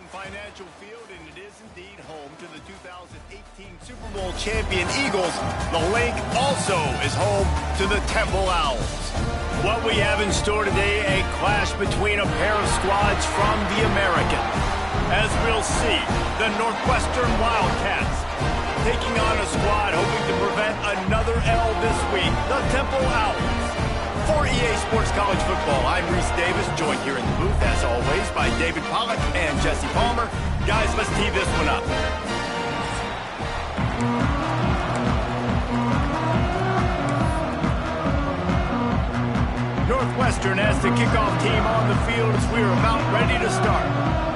Financial Field, and it is indeed home to the 2018 Super Bowl champion Eagles. The link also is home to the Temple Owls. What we have in store today, a clash between a pair of squads from the American. As we'll see, the Northwestern Wildcats taking on a squad hoping to prevent another L this week, the Temple Owls. For EA Sports College Football, I'm Reese Davis, joined here in the booth, as always, by David Pollack and Jesse Palmer. Guys, let's tee this one up. Northwestern has the kickoff team on the field as we are about ready to start.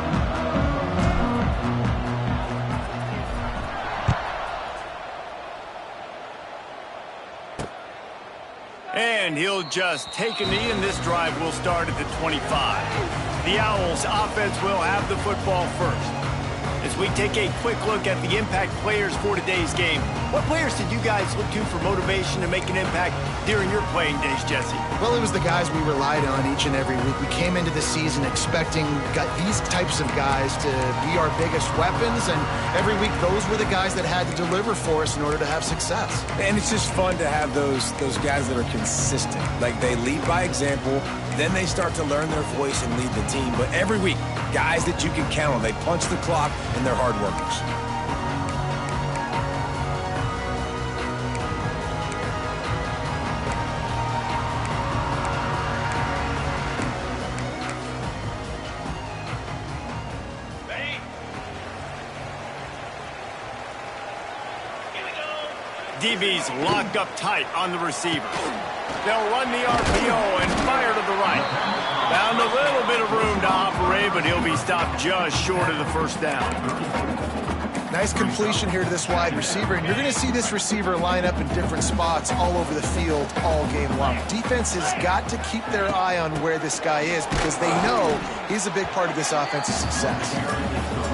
And he'll just take a knee, and this drive will start at the 25. The Owls offense will have the football first. As we take a quick look at the impact players for today's game, what players did you guys look to for motivation to make an impact during your playing days, Jesse? Well, it was the guys we relied on each and every week. We came into the season expecting these types of guys to be our biggest weapons, and every week those were the guys that had to deliver for us in order to have success. And it's just fun to have those guys that are consistent. Like, they lead by example, then they start to learn their voice and lead the team. But every week, guys that you can count on. They punch the clock, and they're hard workers. DB's locked up tight on the receivers. They'll run the RPO and fire to the right. Found a little bit of room to operate, but he'll be stopped just short of the first down. Nice completion here to this wide receiver, and you're going to see this receiver line up in different spots all over the field all game long. Defense has got to keep their eye on where this guy is because they know he's a big part of this offense's success.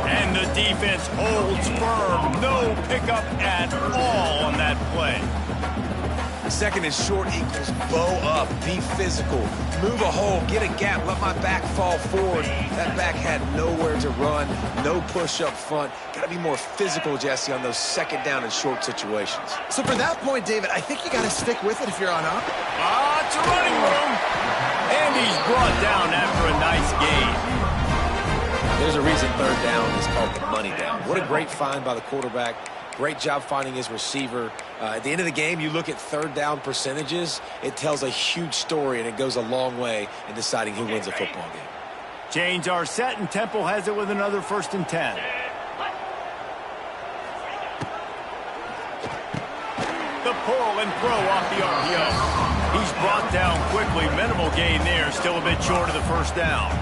And the defense holds firm. No pickup at all on that play. Second and short equals bow up, be physical, move a hole, get a gap, let my back fall forward. That back had nowhere to run, no push up front. Got to be more physical, Jesse, on those second down and short situations. So for that point, David, I think you got to stick with it if you're on up. It's a running room. And he's brought down after a nice gain. There's a reason third down is called the money down. What a great find by the quarterback. Great job finding his receiver. At the end of the game, you look at third down percentages. It tells a huge story, and it goes a long way in deciding who wins a football game. Chains are set, and Temple has it with another 1st and 10. The pull and throw off the RPO. He's brought down quickly. Minimal gain there. Still a bit short of the first down.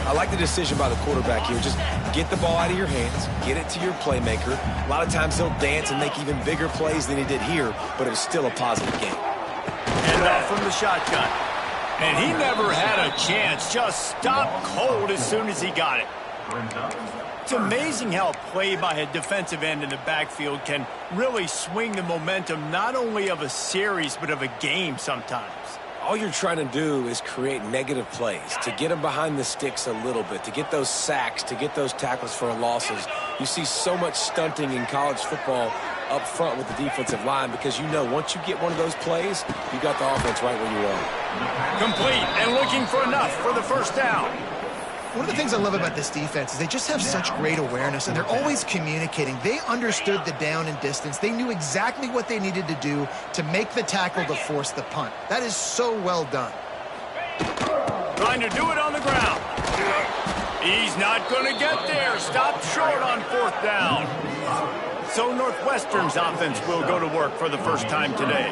I like the decision by the quarterback here. Just get the ball out of your hands, get it to your playmaker. A lot of times he'll dance and make even bigger plays than he did here, but it was still a positive game. And off from the shotgun. And he never had a chance. Just stopped cold as soon as he got it. It's amazing how a play by a defensive end in the backfield can really swing the momentum not only of a series but of a game sometimes. All you're trying to do is create negative plays, to get them behind the sticks a little bit, to get those sacks, to get those tackles for losses. You see so much stunting in college football up front with the defensive line because you know once you get one of those plays, you got the offense right where you are. Complete and looking for enough for the first down. One of the things I love about this defense is they just have such great awareness, and they're always communicating. They understood the down and distance. They knew exactly what they needed to do to make the tackle to force the punt. That is so well done. Trying to do it on the ground. He's not going to get there. Stopped short on 4th down. So Northwestern's offense will go to work for the first time today.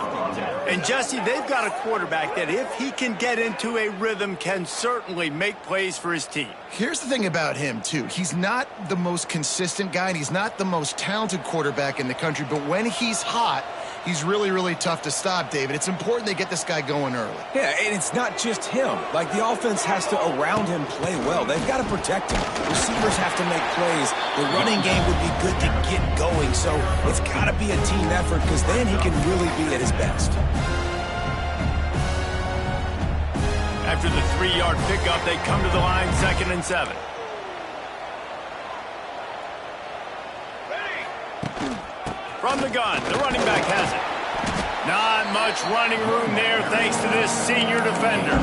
And Jesse, they've got a quarterback that if he can get into a rhythm can certainly make plays for his team. Here's the thing about him, too. He's not the most consistent guy, and he's not the most talented quarterback in the country, but when he's hot, he's really, really tough to stop, David. It's important they get this guy going early. Yeah, and it's not just him. Like, the offense has to, around him, play well. They've got to protect him. Receivers have to make plays. The running game would be good to get going, so it's got to be a team effort because then he can really be at his best. After the 3-yard pickup, they come to the line 2nd and 7. From the gun, the running back has it. Not much running room there thanks to this senior defender.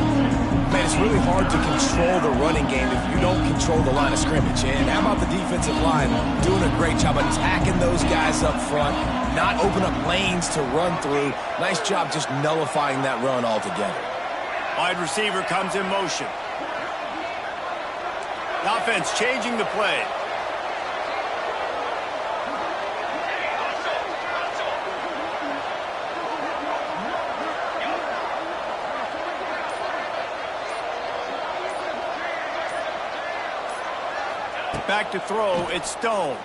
Man, it's really hard to control the running game if you don't control the line of scrimmage. And how about the defensive line doing a great job attacking those guys up front, not open up lanes to run through. Nice job just nullifying that run altogether. Wide receiver comes in motion. The offense changing the play. Back to throw, it's Stone.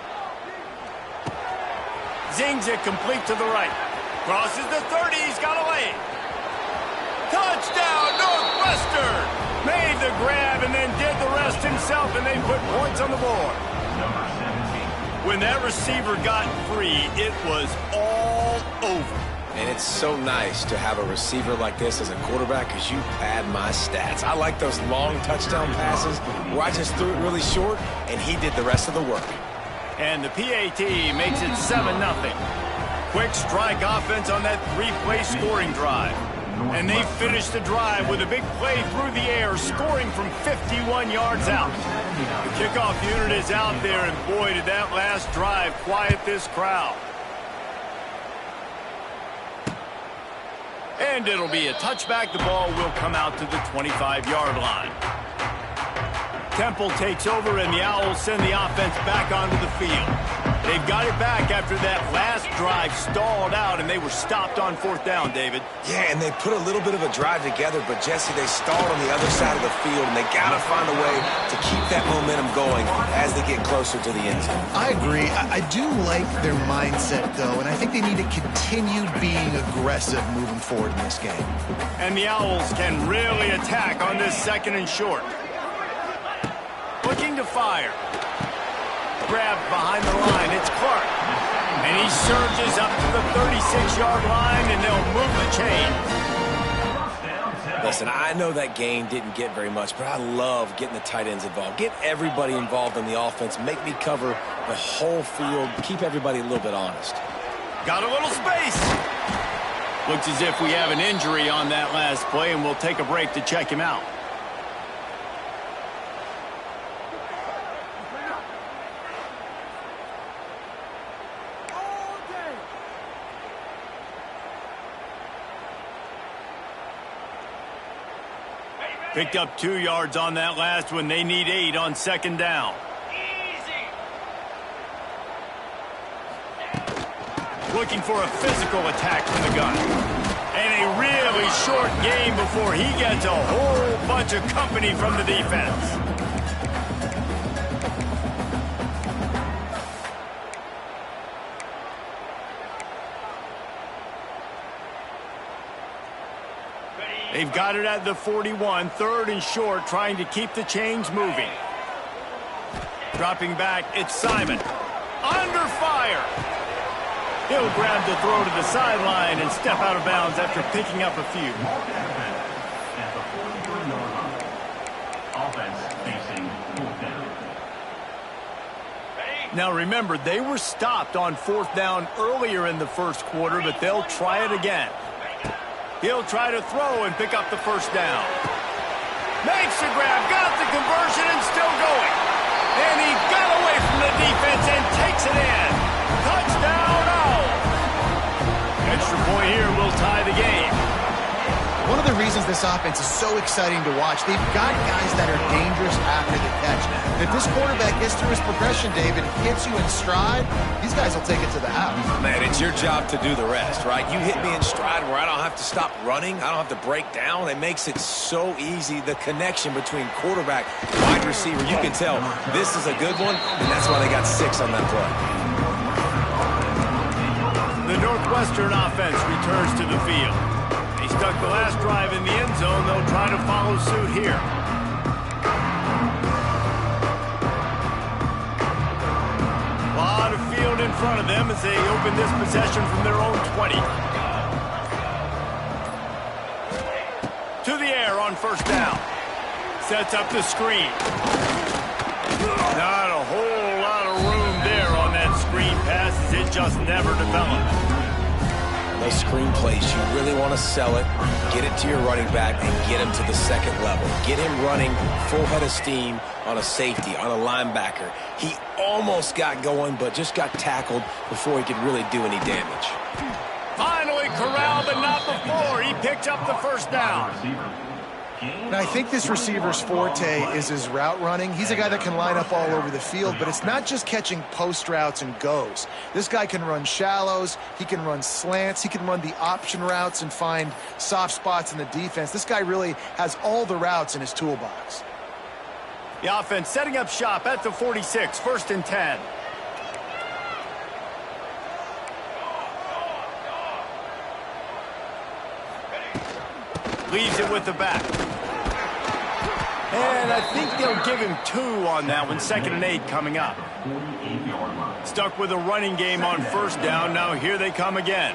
Zings it complete to the right. Crosses the 30, he's got a lane. Touchdown, Northwestern! Made the grab and then did the rest himself, and they put points on the board. When that receiver got free, it was all over. And it's so nice to have a receiver like this as a quarterback because you pad my stats. I like those long touchdown passes where I just threw it really short and he did the rest of the work. And the PAT makes it 7-0. Quick strike offense on that three-play scoring drive. And they finish the drive with a big play through the air, scoring from 51 yards out. The kickoff unit is out there, and boy, did that last drive quiet this crowd. And it'll be a touchback. The ball will come out to the 25-yard line. Temple takes over, and the Owls send the offense back onto the field. They've got it back after that last drive stalled out, and they were stopped on 4th down, David. Yeah, and they put a little bit of a drive together, but, Jesse, they stalled on the other side of the field, and they got to find a way to keep that momentum going as they get closer to the end zone. I agree. I do like their mindset, though, and I think they need to continue being aggressive moving forward in this game. And the Owls can really attack on this 2nd and short. Looking to fire. Grab behind the line. It's Clark. And he surges up to the 36-yard line, and they'll move the chain. Listen, I know that gain didn't get very much, but I love getting the tight ends involved. Get everybody involved in the offense. Make me cover the whole field. Keep everybody a little bit honest. Got a little space. Looks as if we have an injury on that last play, and we'll take a break to check him out. Picked up 2 yards on that last one. They need 8 on 2nd down. Looking for a physical attack from the gun. And a really short game before he gets a whole bunch of company from the defense. They've got it at the 41, 3rd and short, trying to keep the chains moving. Dropping back, it's Simon. Under fire. He'll grab the throw to the sideline and step out of bounds after picking up a few. Now remember, they were stopped on 4th down earlier in the first quarter, but they'll try it again. He'll try to throw and pick up the 1st down. Makes the grab, got the conversion, and still going. And he got away from the defense and takes it in. Touchdown, Owls. Extra point here will tie the game. One of the reasons this offense is so exciting to watch, they've got guys that are dangerous after the catch. If this quarterback gets through his progression, David, hits you in stride, these guys will take it to the house. Man, it's your job to do the rest, right? You hit me in stride where I don't have to stop running. I don't have to break down. It makes it so easy. The connection between quarterback, wide receiver, you can tell this is a good one, and that's why they got 6 on that play. The Northwestern offense returns to the field. They stuck the last drive in the end zone. They'll try to follow suit here. A lot of field in front of them as they open this possession from their own 20. To the air on 1st down. Sets up the screen. Not a whole lot of room there on that screen pass as it just never developed. Those screen plays, you really want to sell it, get it to your running back, and get him to the second level. Get him running full head of steam on a safety, on a linebacker. He almost got going, but just got tackled before he could really do any damage. Finally corralled, but not before. He picked up the first down. Now, I think this receiver's forte is his route running. He's a guy that can line up all over the field, but it's not just catching post routes and goes. This guy can run shallows, he can run slants, he can run the option routes and find soft spots in the defense. This guy really has all the routes in his toolbox. The offense setting up shop at the 46, 1st and 10. Leaves it with the back. And I think they'll give him 2 on that one. 2nd and 8 coming up. Stuck with a running game on 1st down. Now here they come again.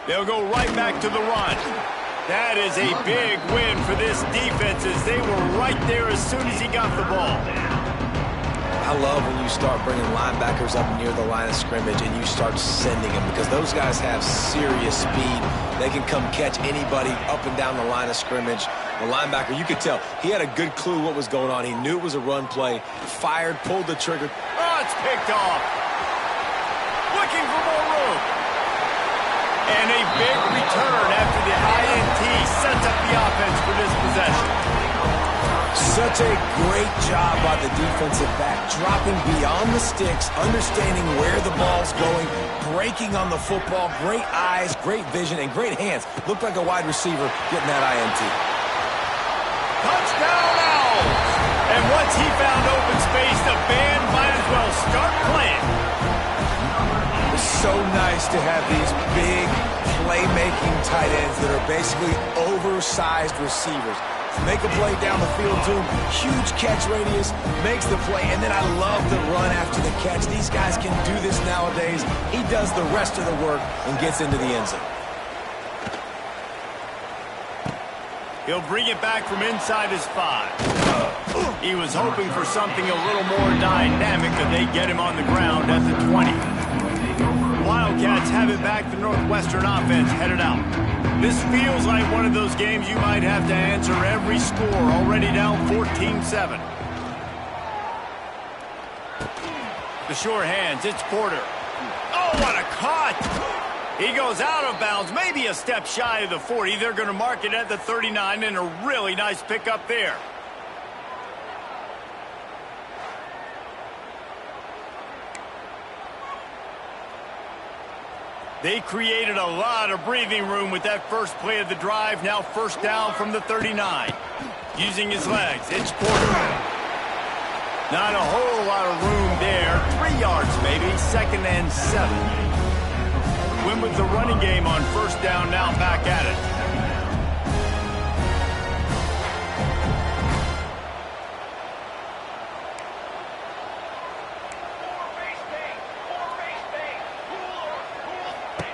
They'll go right back to the run. That is a big win for this defense as they were right there as soon as he got the ball. I love when you start bringing linebackers up near the line of scrimmage and you start sending them because those guys have serious speed. They can come catch anybody up and down the line of scrimmage. The linebacker, you could tell, he had a good clue what was going on. He knew it was a run play, fired, pulled the trigger. Oh, it's picked off. Looking for more room. And a big return after the INT sets up the offense for this possession. Such a great job by the defensive back, dropping beyond the sticks, understanding where the ball's going, breaking on the football, great eyes, great vision, and great hands. Looked like a wide receiver getting that INT. Touchdown Owls! And once he found open space, the band might as well start playing. It's so nice to have these big playmaking tight ends that are basically oversized receivers. Make a play down the field to him, huge catch radius, makes the play, and then I love the run after the catch. These guys can do this nowadays. He does the rest of the work and gets into the end zone. He'll bring it back from inside his 5. He was hoping for something a little more dynamic, but they get him on the ground at the 20. Wildcats have it back. The Northwestern offense headed out. This feels like one of those games you might have to answer every score, already down 14-7. The sure hands, it's Porter. Oh, what a cut! He goes out of bounds, maybe a step shy of the 40. They're going to mark it at the 39, and a really nice pickup there. They created a lot of breathing room with that first play of the drive. Now 1st down from the 39. Using his legs, it's Porter. Not a whole lot of room there. 3 yards maybe, 2nd and 7. Win with the running game on 1st down, now back at it.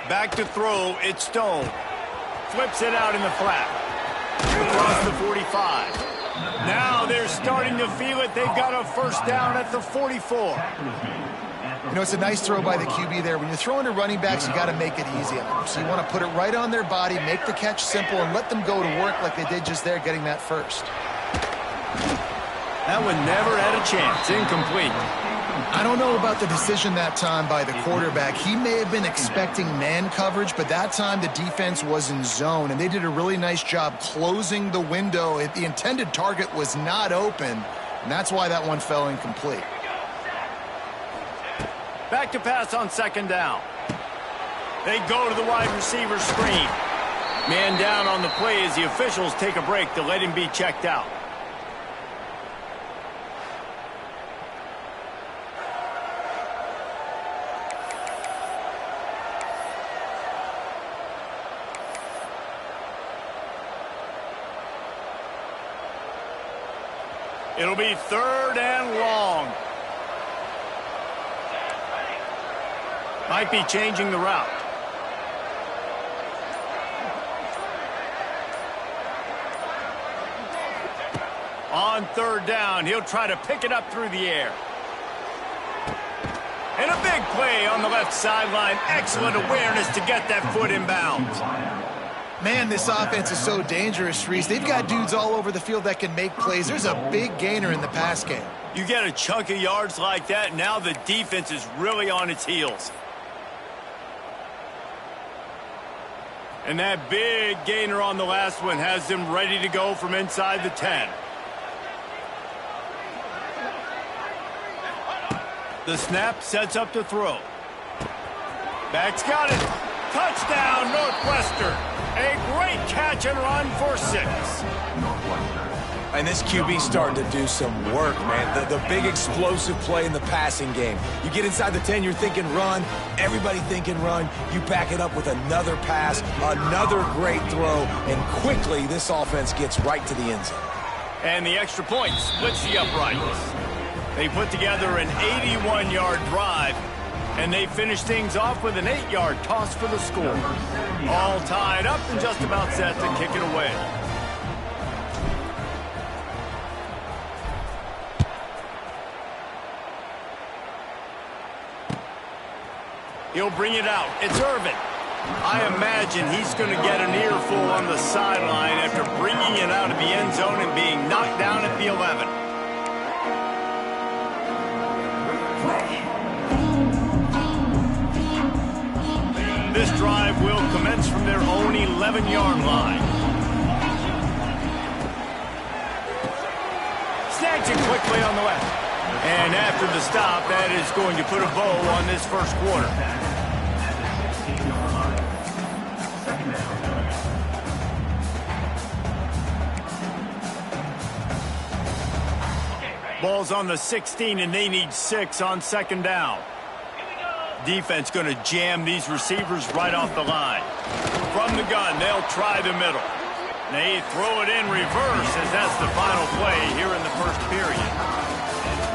Back to throw, it's Stone. Flips it out in the flat. Across the 45. Now they're starting to feel it. They've got a 1st down at the 44. You know, it's a nice throw by the QB there. When you're throwing to running backs, you got to make it easy on them. So you want to put it right on their body, make the catch simple, and let them go to work like they did just there, getting that first. That one never had a chance. Incomplete. I don't know about the decision that time by the quarterback. He may have been expecting man coverage, but that time the defense was in zone, and they did a really nice job closing the window. The intended target was not open, and that's why that one fell incomplete. Back to pass on 2nd down. They go to the wide receiver screen. Man down on the play as the officials take a break to let him be checked out. It'll be 3rd and long. Might be changing the route. On third down, he'll try to pick it up through the air. And a big play on the left sideline. Excellent awareness to get that foot in bounds. Man, this offense is so dangerous, Reese. They've got dudes all over the field that can make plays. There's a big gainer in the pass game. You get a chunk of yards like that, now the defense is really on its heels. And that big gainer on the last one has them ready to go from inside the 10. The snap sets up the throw. Back's got it. Touchdown, Northwestern. A great catch and run for 6. And this QB's starting to do some work, man. The big explosive play in the passing game. You get inside the 10, you're thinking run. Everybody thinking run. You back it up with another pass, another great throw, and quickly this offense gets right to the end zone. And the extra point splits the uprights. They put together an 81-yard drive, and they finish things off with an 8-yard toss for the score. All tied up and just about set to kick it away. He'll bring it out. It's Irvin. I imagine he's going to get an earful on the sideline after bringing it out of the end zone and being knocked down at the 11. This drive will commence from their own 11-yard line. Snags it quickly on the left. And after the stop, that is going to put a bow on this first quarter. Ball's on the 16, and they need 6 on second down. Defense going to jam these receivers right off the line. From the gun, they'll try the middle. They throw it in reverse as that's the final play here in the first period.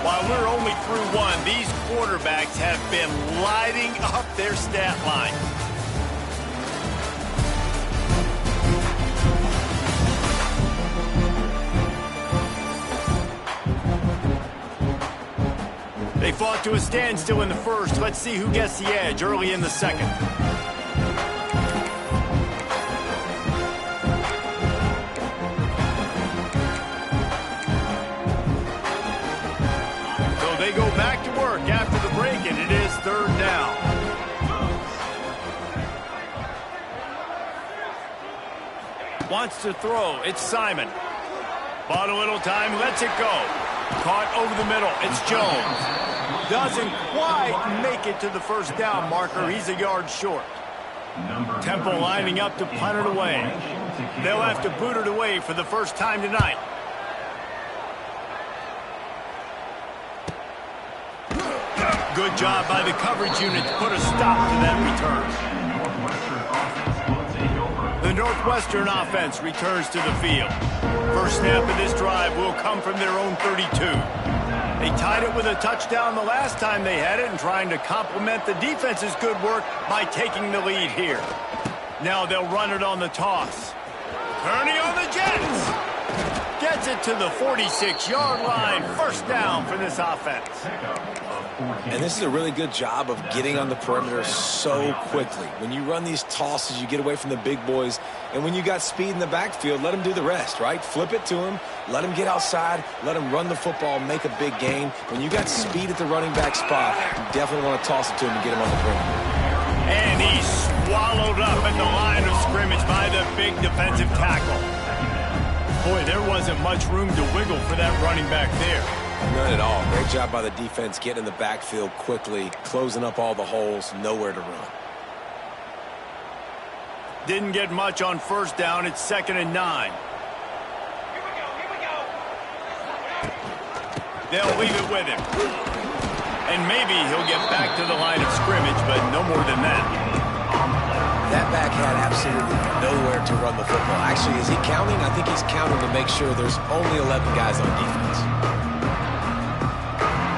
While we're only through one, these quarterbacks have been lighting up their stat line. They fought to a standstill in the first. Let's see who gets the edge early in the second. So they go back to work after the break, and it is third down. Wants to throw. It's Simon. Bought a little time, lets it go. Caught over the middle. It's Jones. Doesn't quite make it to the first down marker. He's a yard short. Temple lining up to punt it away. They'll have to boot it away for the first time tonight. Good job by the coverage unit to put a stop to that return. The Northwestern offense returns to the field. First snap of this drive will come from their own 32. They tied it with a touchdown the last time they had it and trying to complement the defense's good work by taking the lead here. Now they'll run it on the toss. Kearney on the Jets. Gets it to the 46-yard line. First down for this offense. And this is a really good job of getting on the perimeter so quickly. When you run these tosses, you get away from the big boys. And when you got speed in the backfield, let them do the rest, right? Flip it to them. Let them get outside. Let them run the football, make a big gain. When you got speed at the running back spot, you definitely want to toss it to him and get him on the perimeter. And he's swallowed up at the line of scrimmage by the big defensive tackle. Boy, there wasn't much room to wiggle for that running back there. None at all. Great job by the defense getting in the backfield quickly, closing up all the holes, nowhere to run. Didn't get much on first down. It's 2nd and 9. They'll leave it with him. And maybe he'll get back to the line of scrimmage, but no more than that. That back had absolutely nowhere to run the football. Actually, is he counting? I think he's counting to make sure there's only 11 guys on defense.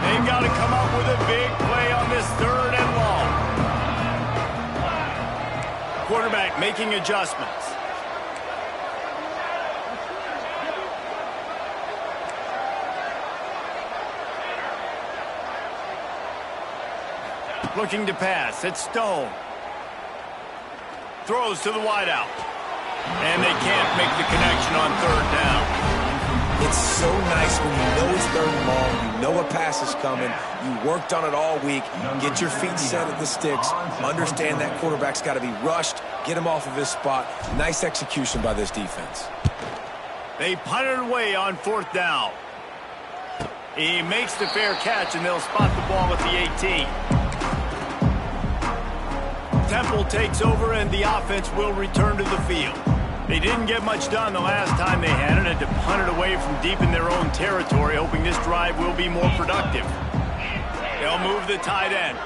They've got to come up with a big play on this 3rd and long. Quarterback making adjustments. Looking to pass. It's Stone. Throws to the wideout. And they can't make the connection on third down. It's so nice when you know it's third and long, you know a pass is coming, you worked on it all week, get your feet set at the sticks, understand that quarterback's got to be rushed, get him off of his spot. Nice execution by this defense. They punt it away on fourth down. He makes the fair catch, and they'll spot the ball at the 18. Temple takes over, and the offense will return to the field. They didn't get much done the last time they had it, and to punt it away from deep in their own territory, hoping this drive will be more productive. They'll move the tight end.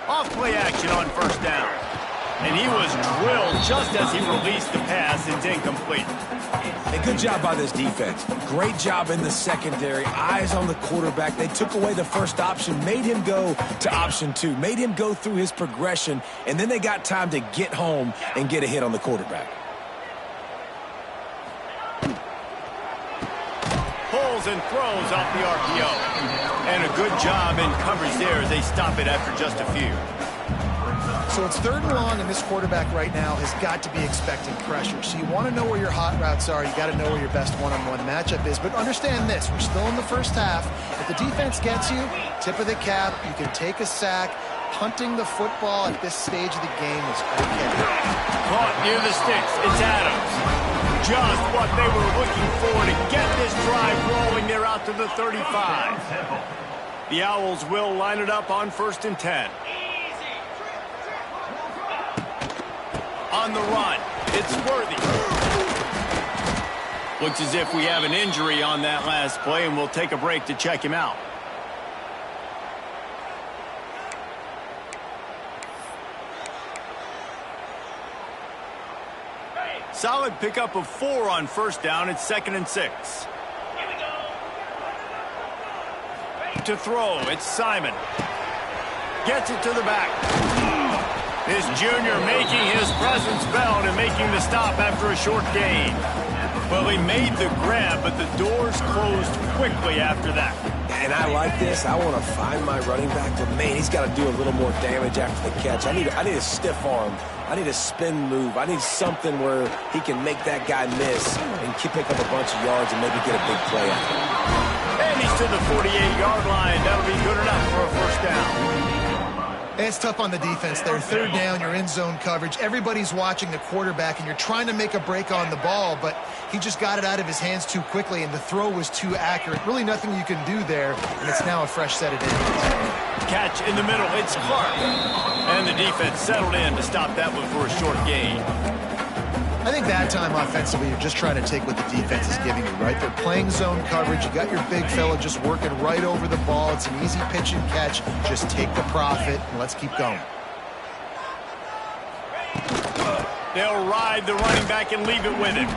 Off play action on first down. And he was drilled just as he released the pass. It's incomplete. A good job by this defense. Great job in the secondary. Eyes on the quarterback. They took away the first option, made him go to option 2, made him go through his progression, and then they got time to get home and get a hit on the quarterback. Pulls and throws off the RPO. And a good job in coverage there as they stop it after just a few. So it's third and long, and this quarterback right now has got to be expecting pressure. So you want to know where your hot routes are. You got to know where your best one-on-one matchup is. But understand this, we're still in the first half. If the defense gets you, tip of the cap, you can take a sack. Punting the football at this stage of the game is okay. Caught near the sticks. It's Adams. Just what they were looking for to get this drive rolling. They're out to the 35. The Owls will line it up on 1st and 10. On the run, it's Worthy. Looks as if we have an injury on that last play, and we'll take a break to check him out. Solid pickup of 4 on first down. It's 2nd and 6. To throw, it's Simon. Gets it to the back. This junior making his presence felt and making the stop after a short gain. Well, he made the grab, but the doors closed quickly after that. And I like this. I want to find my running back, but man, he's got to do a little more damage after the catch. I need a stiff arm. I need a spin move. I need something where he can make that guy miss and pick up a bunch of yards and maybe get a big play out of it. And he's to the 48-yard line. That'll be good enough for a first down. It's tough on the defense there. Third down, you're in zone coverage. Everybody's watching the quarterback, and you're trying to make a break on the ball, but he just got it out of his hands too quickly, and the throw was too accurate. Really nothing you can do there, and it's now a fresh set of downs. Catch in the middle. It's Clark. And the defense settled in to stop that one for a short gain. I think that time offensively, you're just trying to take what the defense is giving you, right? They're playing zone coverage. You got your big fella just working right over the ball. It's an easy pitch and catch. Just take the profit, and let's keep going. They'll ride the running back and leave it with him.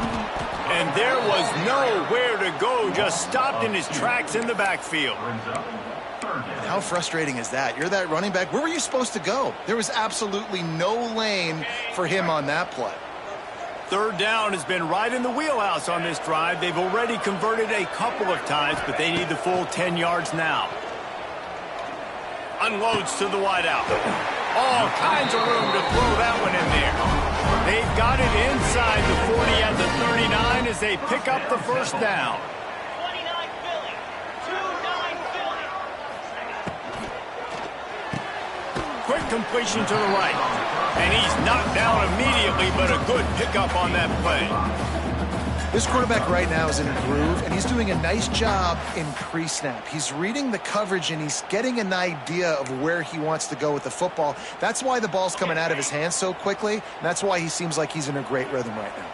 And there was nowhere to go, just stopped in his tracks in the backfield. How frustrating is that? You're that running back. Where were you supposed to go? There was absolutely no lane for him on that play. Third down has been right in the wheelhouse on this drive. They've already converted a couple of times, but they need the full 10 yards now. Unloads to the wideout. All kinds of room to throw that one in there. They've got it inside the 40 at the 39 as they pick up the first down. Quick completion to the right. And he's knocked down immediately, but a good pickup on that play. This quarterback right now is in a groove, and he's doing a nice job in pre-snap. He's reading the coverage, and he's getting an idea of where he wants to go with the football. That's why the ball's coming out of his hands so quickly, and that's why he seems like he's in a great rhythm right now.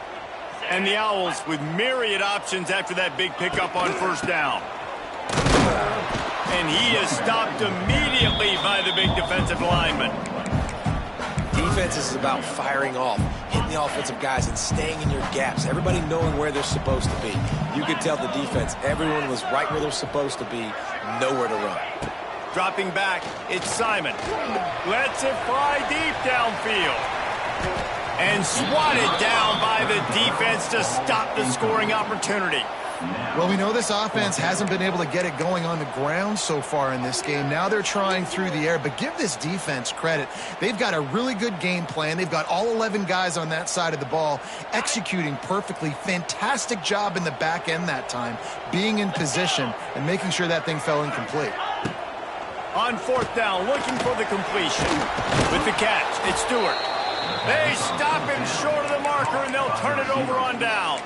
And the Owls with myriad options after that big pickup on first down. And he is stopped immediately by the big defensive lineman. Defense is about firing off, hitting the offensive guys, and staying in your gaps. Everybody knowing where they're supposed to be. You could tell the defense, everyone was right where they're supposed to be, nowhere to run. Dropping back, it's Simon. Lets it fly deep downfield. And swatted down by the defense to stop the scoring opportunity. Well, we know this offense hasn't been able to get it going on the ground so far in this game. Now they're trying through the air, but give this defense credit. They've got a really good game plan. They've got all 11 guys on that side of the ball executing perfectly. Fantastic job in the back end that time, being in position and making sure that thing fell incomplete. On fourth down, looking for the completion. With the catch, it's Stewart. They stop him short of the marker, and they'll turn it over on downs.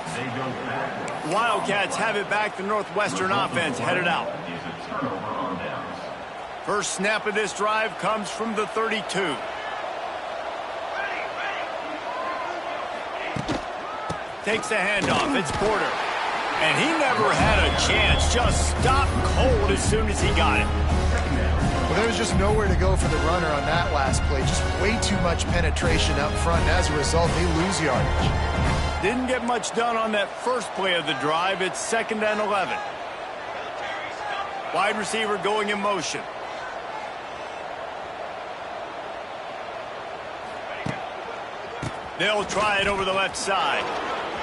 Wildcats have it back. The Northwestern offense headed out. First snap of this drive comes from the 32. Takes the handoff. It's Porter. And he never had a chance. Just stopped cold as soon as he got it. Well, there was just nowhere to go for the runner on that last play. Just way too much penetration up front, and as a result, they lose yardage. Didn't get much done on that first play of the drive. It's 2nd and 11. Wide receiver going in motion. They'll try it over the left side.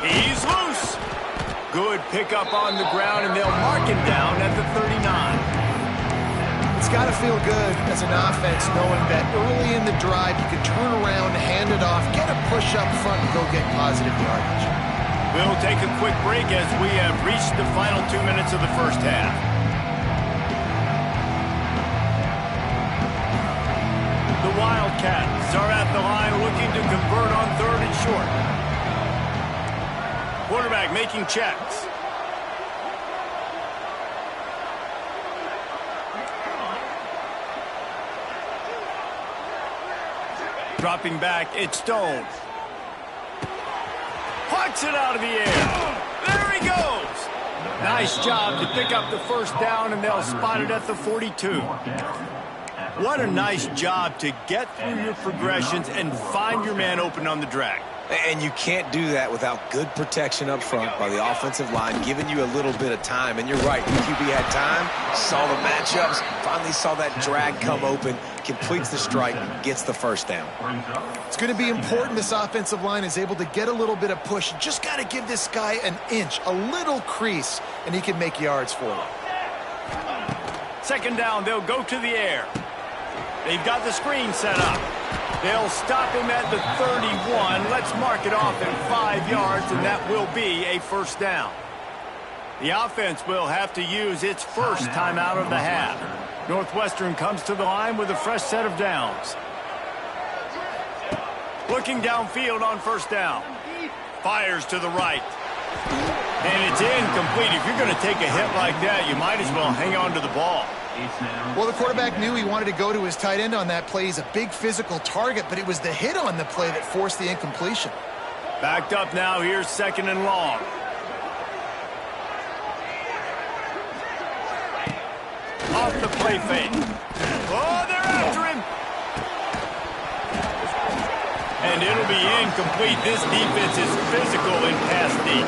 He's loose. Good pickup on the ground, and they'll mark him down at the 39. It's got to feel good as an offense knowing that early in the drive you can turn around, hand it off, get a push up front, and go get positive yardage. We'll take a quick break as we have reached the final 2 minutes of the first half. The Wildcats are at the line looking to convert on 3rd and short. Quarterback making checks. Dropping back, it's Stone. Pucks it out of the air. There he goes. Nice job to pick up the first down, and they'll spot it at the 42. What a nice job to get through your progressions and find your man open on the drag. And you can't do that without good protection up front by the offensive line, giving you a little bit of time. And you're right, UQB had time, saw the matchups, finally saw that drag come open, completes the strike, gets the first down. It's going to be important this offensive line is able to get a little bit of push. Just got to give this guy an inch, a little crease, and he can make yards for you. 2nd down, they'll go to the air. They've got the screen set up. They'll stop him at the 31. Let's mark it off at 5 yards, and that will be a first down. The offense will have to use its first timeout of the half. Northwestern comes to the line with a fresh set of downs. Looking downfield on 1st down. Fires to the right. And it's incomplete. If you're going to take a hit like that, you might as well hang on to the ball. Well, the quarterback knew he wanted to go to his tight end on that play. He's a big physical target, but it was the hit on the play that forced the incompletion. Backed up now. Here's 2nd and long. Off the play fake. Oh, they're after him. And it'll be incomplete. This defense is physical in pass deep.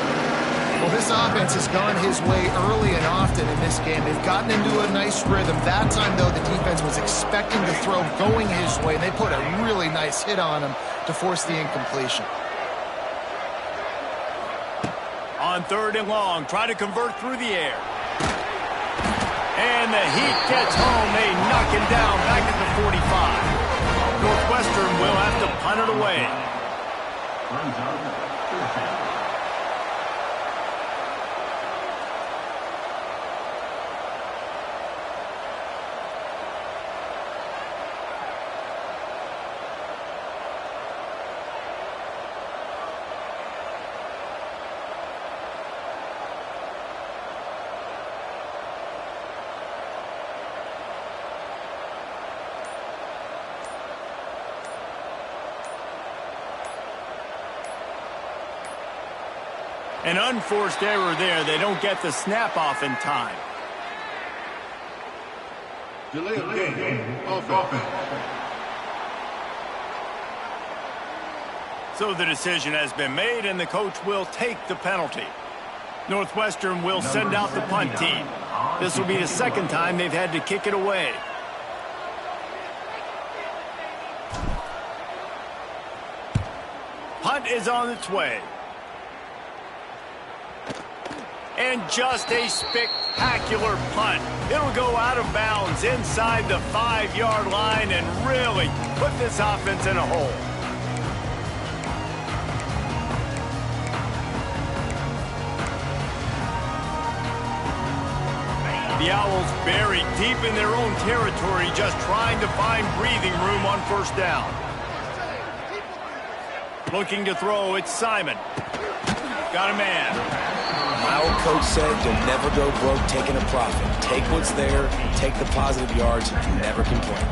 Well, this offense has gone his way early and often in this game. They've gotten into a nice rhythm. That time, though, the defense was expecting the throw going his way. They put a really nice hit on him to force the incompletion. On 3rd and long, try to convert through the air. And the heat gets home. They knock him down back at the 45. Northwestern will have to punt it away. An unforced error there. They don't get the snap off in time. Delay of game. Offense. So the decision has been made, and the coach will take the penalty. Northwestern will send out the punt team. This will be the 2nd time they've had to kick it away. Punt is on its way. And just a spectacular punt. It'll go out of bounds inside the 5-yard line and really put this offense in a hole. The Owls buried deep in their own territory, just trying to find breathing room on first down. Looking to throw, it's Simon. Got a man. My old coach said you'll never go broke taking a profit. Take what's there, take the positive yards, and never complain.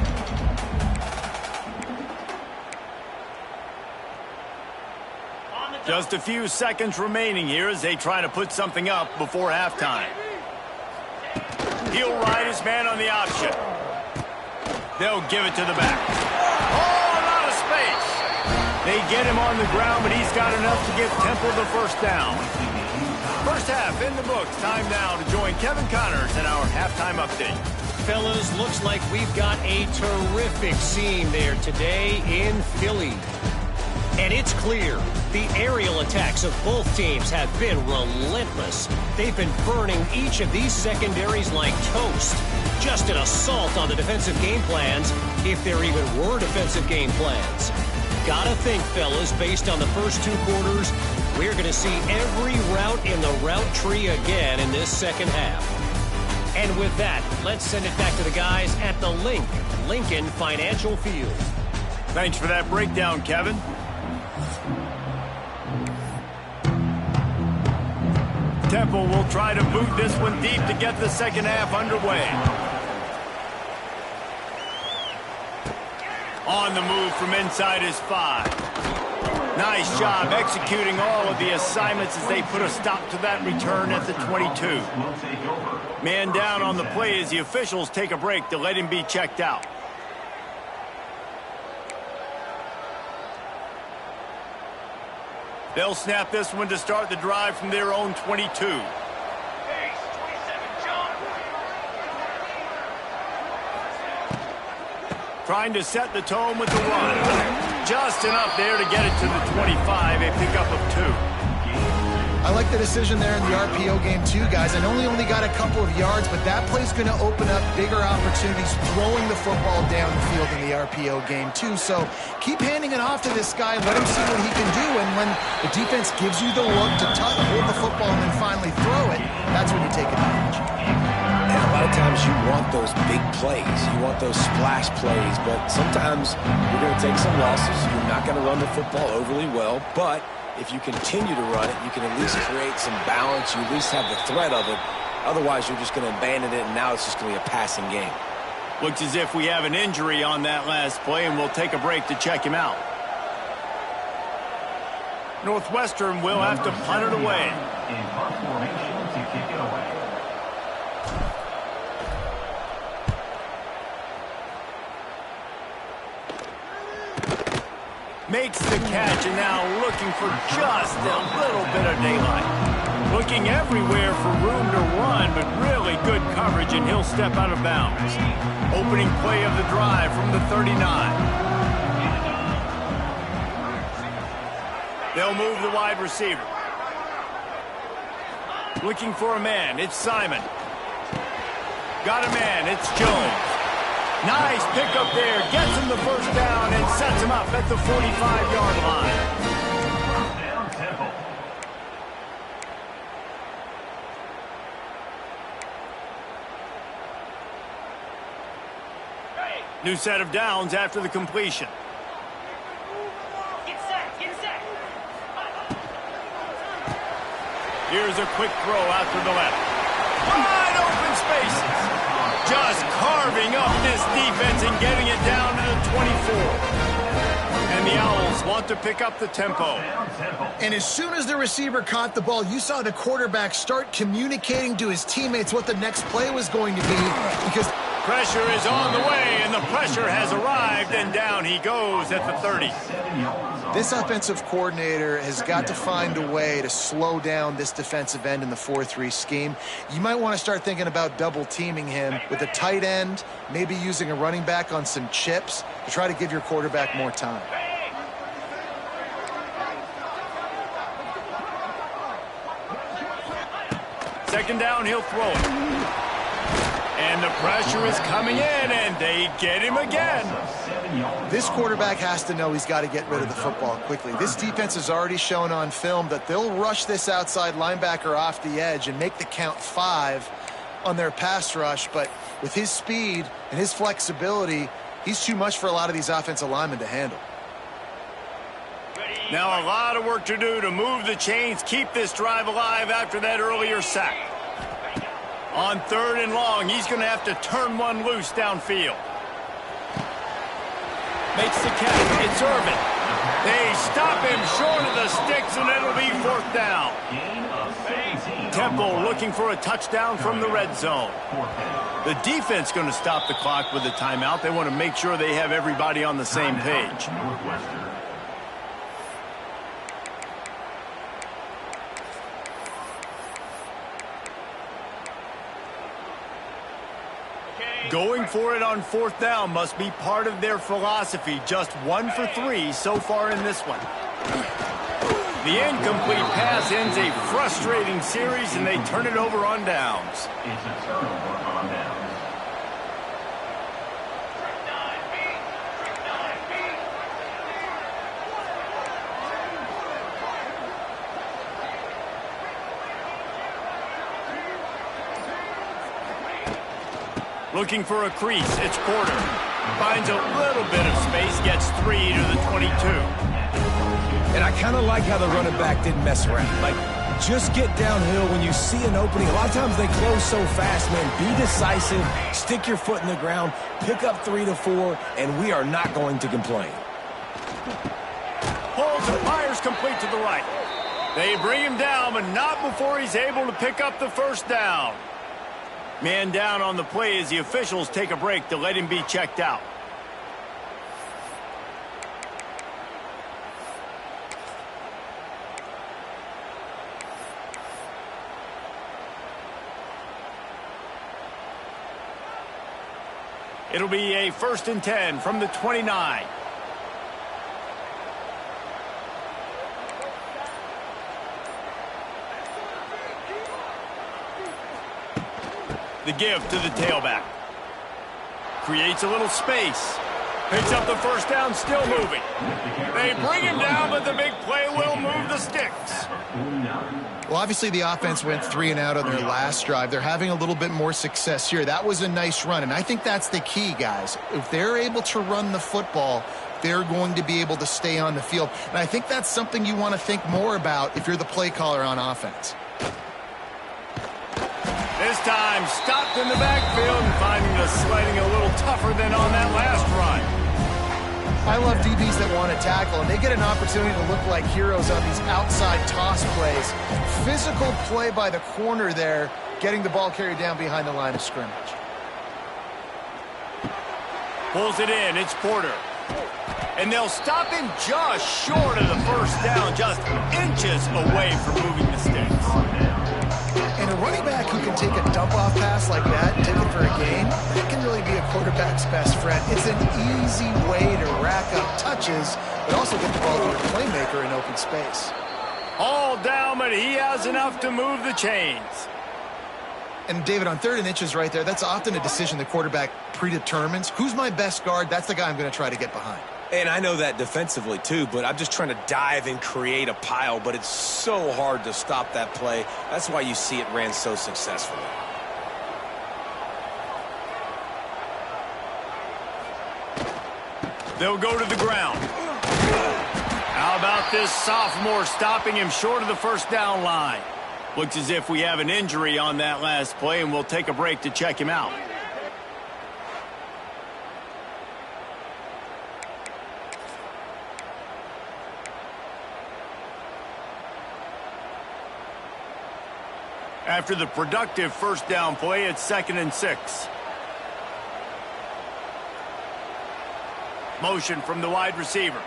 Just a few seconds remaining here as they try to put something up before halftime. He'll ride his man on the option. They'll give it to the back. Oh, a lot of space. They get him on the ground, but he's got enough to give Temple the first down. First half in the books. Time now to join Kevin Connors in our halftime update. Fellas, looks like we've got a terrific scene there today in Philly. And it's clear the aerial attacks of both teams have been relentless. They've been burning each of these secondaries like toast. Just an assault on the defensive game plans, if there even were defensive game plans. Gotta think, fellas, based on the first 2 quarters, we're going to see every route in the route tree again in this second half. And with that, let's send it back to the guys at the Lincoln Financial Field. Thanks for that breakdown, Kevin. Temple will try to boot this one deep to get the second half underway. On the move from inside his 5. Nice job executing all of the assignments as they put a stop to that return at the 22. Man down on the play as the officials take a break to let him be checked out. They'll snap this one to start the drive from their own 22. Trying to set the tone with the run. Just enough there to get it to the 25, a pickup of 2. I like the decision there in the RPO game too, guys. I know he only got a couple of yards, but that play's going to open up bigger opportunities throwing the football down the field in the RPO game too. So keep handing it off to this guy. Let him see what he can do. And when the defense gives you the look to hold the football and then finally throw it, that's when you take advantage. And a lot of times you want those big plays. You want those splash plays. But sometimes you're going to take some losses. You're not going to run the football overly well. But if you continue to run it, you can at least create some balance. You at least have the threat of it. Otherwise, you're just going to abandon it, and now it's just going to be a passing game. Looks as if we have an injury on that last play, and we'll take a break to check him out. Northwestern will have to punt it away. In punt formation to kick it away. Makes the catch, and now looking for just a little bit of daylight. Looking everywhere for room to run, but really good coverage, and he'll step out of bounds. Opening play of the drive from the 39. They'll move the wide receiver. Looking for a man, it's Simon. Got a man, it's Jones. Nice pickup there, gets him the first down and sets him up at the 45-yard line. Down Temple. New set of downs after the completion. Get set, get set. Here's a quick throw out to the left. Wide open spaces. Just carving up this defense and getting it down to the 24. And the Owls want to pick up the tempo. And as soon as the receiver caught the ball, you saw the quarterback start communicating to his teammates what the next play was going to be, because pressure is on the way, and the pressure has arrived, and down he goes at the 30. this offensive coordinator has got to find a way to slow down this defensive end in the 4-3 scheme. You might want to start thinking about double teaming him with a tight end, maybe using a running back on some chips to try to give your quarterback more time. second down, he'll throw it. And the pressure is coming in, and they get him again. This quarterback has to know he's got to get rid of the football quickly. This defense has already shown on film that they'll rush this outside linebacker off the edge and make the count 5 on their pass rush. But with his speed and his flexibility, he's too much for a lot of these offensive linemen to handle. Now a lot of work to do to move the chains, keep this drive alive after that earlier sack. On 3rd and long, he's going to have to turn one loose downfield. Makes the catch. It's Irvin. They stop him short of the sticks, and it'll be 4th down. Temple looking for a touchdown from the red zone. The defense going to stop the clock with a timeout. They want to make sure they have everybody on the same page. Going for it on 4th down must be part of their philosophy. Just 1 for 3 so far in this one. The incomplete pass ends a frustrating series, and they turn it over on downs. It's a turnover on downs. Looking for a crease, it's Porter. Finds a little bit of space, gets 3 to the 22. And I kind of like how the running back didn't mess around. Like, just get downhill when you see an opening. A lot of times they close so fast, man. Be decisive, stick your foot in the ground, pick up 3 to 4, and we are not going to complain. Holds and fires complete to the right. They bring him down, but not before he's able to pick up the 1st down. Man down on the play as the officials take a break to let him be checked out. It'll be a 1st and 10 from the 29. The give to the tailback. Creates a little space. Picks up the 1st down, still moving. They bring him down, but the big play will move the sticks. Well, obviously the offense went 3 and out on their last drive. They're having a little bit more success here. That was a nice run, and I think that's the key, guys. If they're able to run the football, they're going to be able to stay on the field. And I think that's something you want to think more about if you're the play caller on offense. This time stopped in the backfield and finding the sledding a little tougher than on that last run. I love DBs that want to tackle, and they get an opportunity to look like heroes on these outside toss plays. Physical play by the corner there, getting the ball carried down behind the line of scrimmage. Pulls it in, it's Porter. And they'll stop him just short of the 1st down, just inches away from moving the sticks. And a running back who can take a dump-off pass like that and take it for a gain, that can really be a quarterback's best friend. It's an easy way to rack up touches, but also get the ball to a playmaker in open space. All down, but he has enough to move the chains. And, David, on 3rd and inches right there, that's often a decision the quarterback predetermines. Who's my best guard? That's the guy I'm going to try to get behind. And I know that defensively, too, but I'm just trying to dive and create a pile, but it's so hard to stop that play. That's why you see it ran so successfully. They'll go to the ground. How about this sophomore stopping him short of the 1st down line? Looks as if we have an injury on that last play, and we'll take a break to check him out. After the productive 1st down play, it's 2nd and 6. Motion from the wide receiver.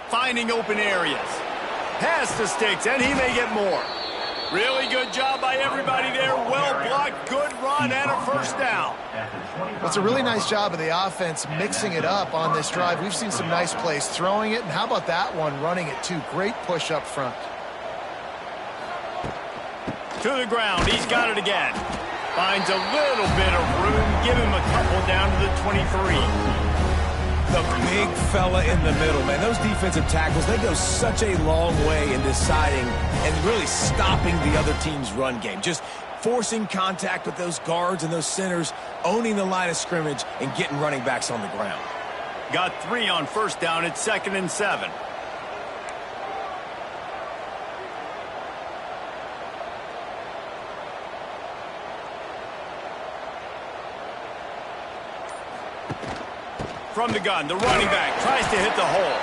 Finding open areas. Past the sticks, and he may get more. Really good job by everybody there. Well blocked, good run, and a first down. Well, it's a really nice job of the offense mixing it up on this drive. We've seen some nice plays throwing it, and how about that one running it too? Great push up front. To the ground, he's got it again. Finds a little bit of room. Give him a couple down to the 23. The big fella in the middle, man. Those defensive tackles, they go such a long way in deciding and really stopping the other team's run game. Just forcing contact with those guards and those centers, owning the line of scrimmage, and getting running backs on the ground. Got 3 on first down. It's 2nd and 7. From the gun, the running back tries to hit the hole.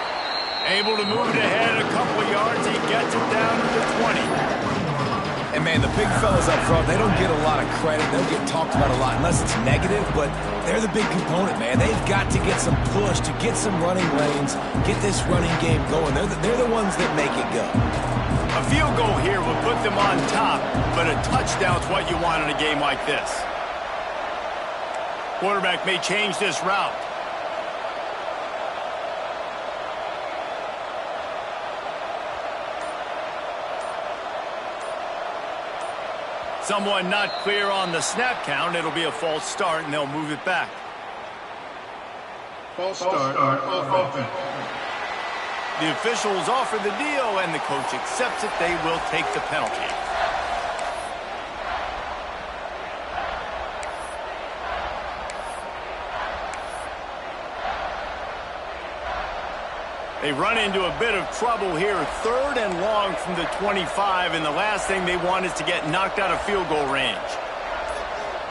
Able to move it ahead a couple of yards. He gets it down to the 20. And, man, the big fellas up front, they don't get a lot of credit. They'll get talked about a lot unless it's negative, but they're the big component, man. They've got to get some push to get some running lanes, get this running game going. They're the ones that make it go. A field goal here would put them on top, but a touchdown's what you want in a game like this. Quarterback may change this route. Someone not clear on the snap count. It'll be a false start, and they'll move it back. False start offense. The officials offer the deal, and the coach accepts it. They will take the penalty. They run into a bit of trouble here. 3rd and long from the 25, and the last thing they want is to get knocked out of field goal range.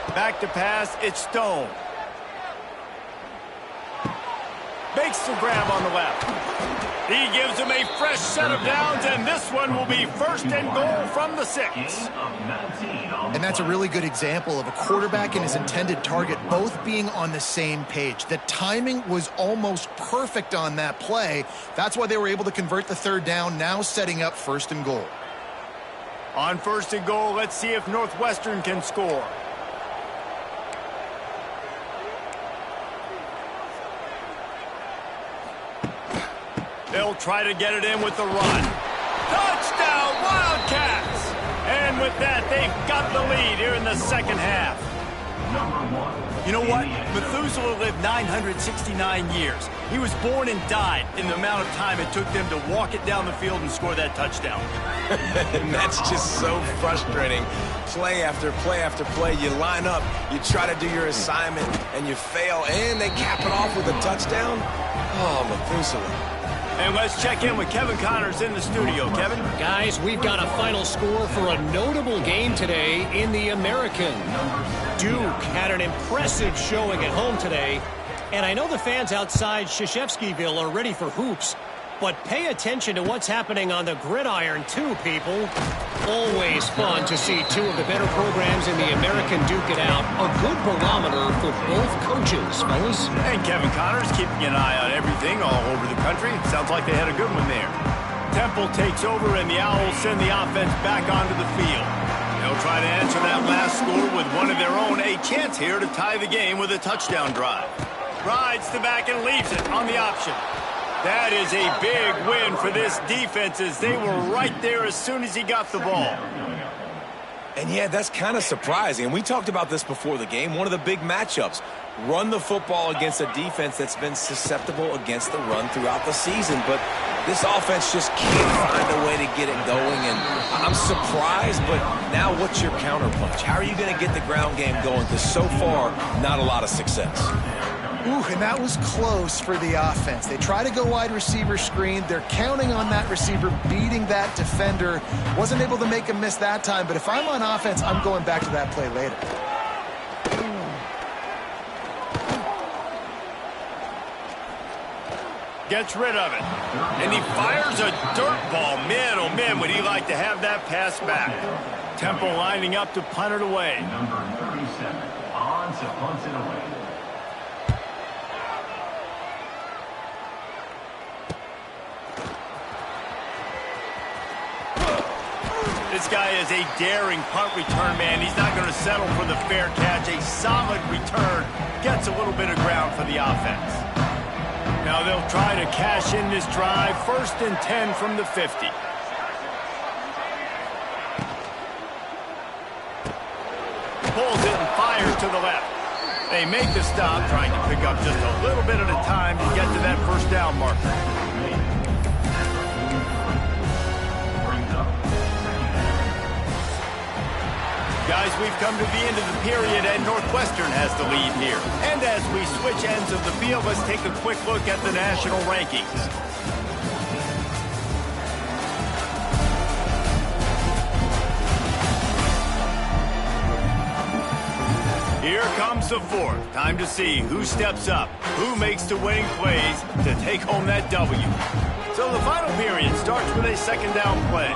Back to pass, it's Stone. Makes the grab on the left. He gives him a fresh set of downs, and this one will be 1st and goal from the 6. And that's a really good example of a quarterback and his intended target both being on the same page. The timing was almost perfect on that play. That's why they were able to convert the 3rd down, now setting up 1st and goal. On 1st and goal, let's see if Northwestern can score. They'll try to get it in with the run. Touchdown, Wildcats! And with that, they've got the lead here in the 2nd half. You know what? Methuselah lived 969 years. He was born and died in the amount of time it took them to walk it down the field and score that touchdown. And that's just so frustrating. Play after play after play. You line up, you try to do your assignment, and you fail, and they cap it off with a touchdown? Oh, Methuselah. And let's check in with Kevin Connors in the studio. Kevin? Guys, we've got a final score for a notable game today in the American. Duke had an impressive showing at home today, and I know the fans outside Krzyzewskiville are ready for hoops, but pay attention to what's happening on the gridiron too, people. Always fun to see 2 of the better programs in the American duke it out. A good barometer for both coaches, fellas. And Kevin Connors keeping an eye on everything all over the country. Sounds like they had a good one there. Temple takes over, and the Owls send the offense back onto the field. They'll try to answer that last score with one of their own. A chance here to tie the game with a touchdown drive. Rides to back and leaves it on the option. That is a big win for this defense, as they were right there as soon as he got the ball. And, yeah, that's kind of surprising. And we talked about this before the game. One of the big matchups. Run the football against a defense that's been susceptible against the run throughout the season. But this offense just can't find a way to get it going. And I'm surprised, but now what's your counterpunch? How are you going to get the ground game going? Because so far, not a lot of success. Ooh, and that was close for the offense. They try to go wide receiver screen. They're counting on that receiver beating that defender. Wasn't able to make him miss that time, but if I'm on offense, I'm going back to that play later. Gets rid of it. And he fires a dirt ball. Man, oh man, would he like to have that pass back. Temple lining up to punt it away. Number 37, on to punt it away. This guy is a daring punt return man. He's not going to settle for the fair catch. A solid return gets a little bit of ground for the offense. Now they'll try to cash in this drive. 1st and 10 from the 50. Pulls it and fires to the left. They make the stop, trying to pick up just a little bit at a time to get to that 1st down marker. Guys, we've come to the end of the period, and Northwestern has the lead here. And as we switch ends of the field, let's take a quick look at the national rankings. Here comes the 4th. Time to see who steps up, who makes the winning plays to take home that W. So the final period starts with a 2nd down play.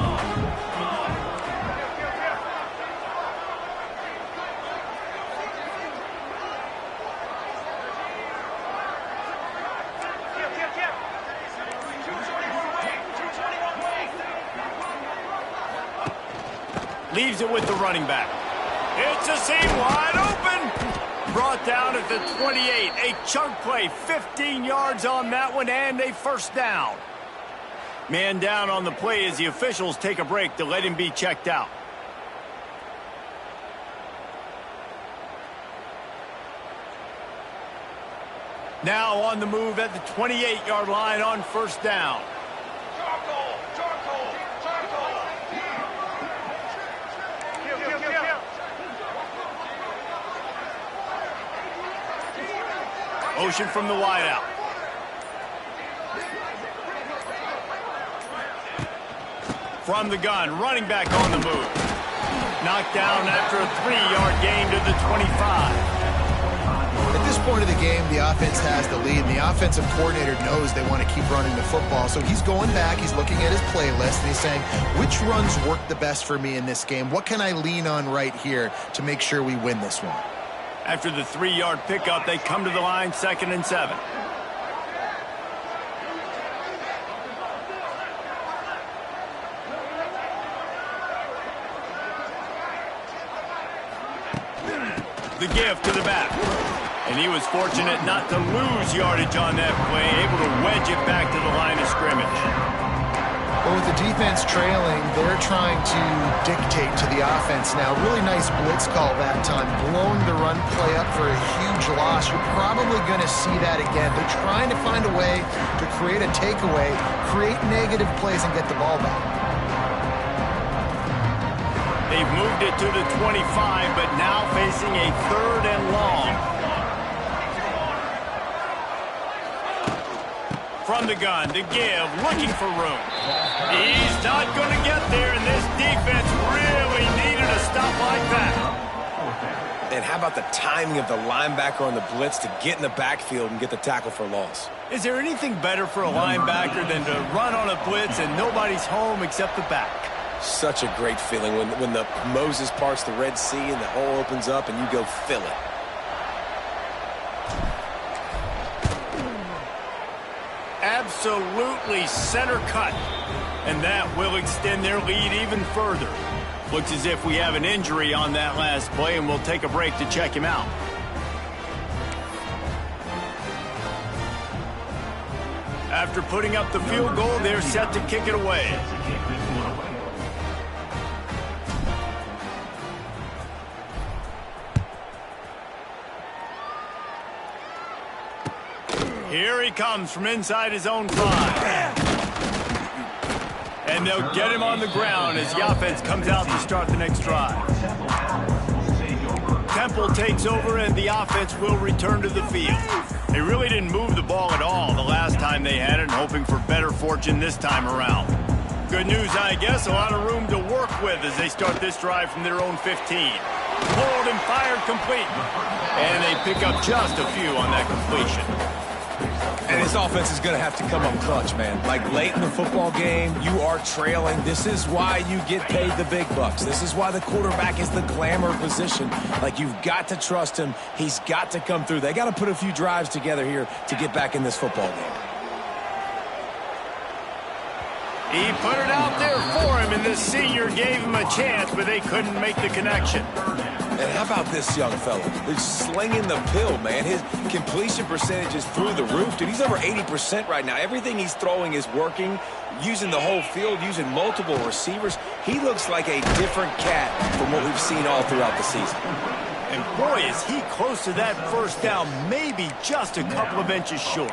Leaves it with the running back. It's a seam wide open. Brought down at the 28. A chunk play, 15 yards on that one, and a 1st down. Man down on the play as the officials take a break to let him be checked out. Now on the move at the 28-yard line on 1st down. Motion from the wideout. From the gun, running back on the move. Knocked down after a 3-yard gain to the 25. At this point of the game, the offense has the lead, and the offensive coordinator knows they want to keep running the football. So he's going back, he's looking at his playlist, and he's saying, which runs work the best for me in this game? What can I lean on right here to make sure we win this one? After the 3-yard pickup, they come to the line, 2nd and 7. The give to the back. And he was fortunate not to lose yardage on that play, able to wedge it back to the line of scrimmage. Well, with the defense trailing, they're trying to dictate to the offense now. Really nice blitz call that time, blowing the run play up for a huge loss. You're probably going to see that again. They're trying to find a way to create a takeaway, create negative plays, and get the ball back. They've moved it to the 25, but now facing a 3rd and long. From the gun, the give, looking for room. He's not going to get there, and this defense really needed a stop like that. And how about the timing of the linebacker on the blitz to get in the backfield and get the tackle for loss? Is there anything better for a linebacker than to run on a blitz and nobody's home except the back? Such a great feeling when the Moses parts the Red Sea and the hole opens up and you go fill it. Absolutely center cut. And that will extend their lead even further. Looks as if we have an injury on that last play, and we'll take a break to check him out. After putting up the field goal, they're set to kick it away. Here he comes from inside his own 5. And they'll get him on the ground as the offense comes out to start the next drive. Temple takes over and the offense will return to the field. They really didn't move the ball at all the last time they had it, hoping for better fortune this time around. Good news, I guess, a lot of room to work with as they start this drive from their own 15. Pulled and fired complete. And they pick up just a few on that completion. And this offense is going to have to come up clutch, man. Like late in the football game, you are trailing. This is why you get paid the big bucks. This is why the quarterback is the glamour position. Like, you've got to trust him. He's got to come through. They got to put a few drives together here to get back in this football game. He put it out there for him, and this The senior gave him a chance, but they couldn't make the connection. And how about this young fella? He's slinging the pill, man. His completion percentage is through the roof. Dude, he's over 80% right now. Everything he's throwing is working, using the whole field, using multiple receivers. He looks like a different cat from what we've seen all throughout the season. And boy, is he close to that first down, maybe just a couple of inches short.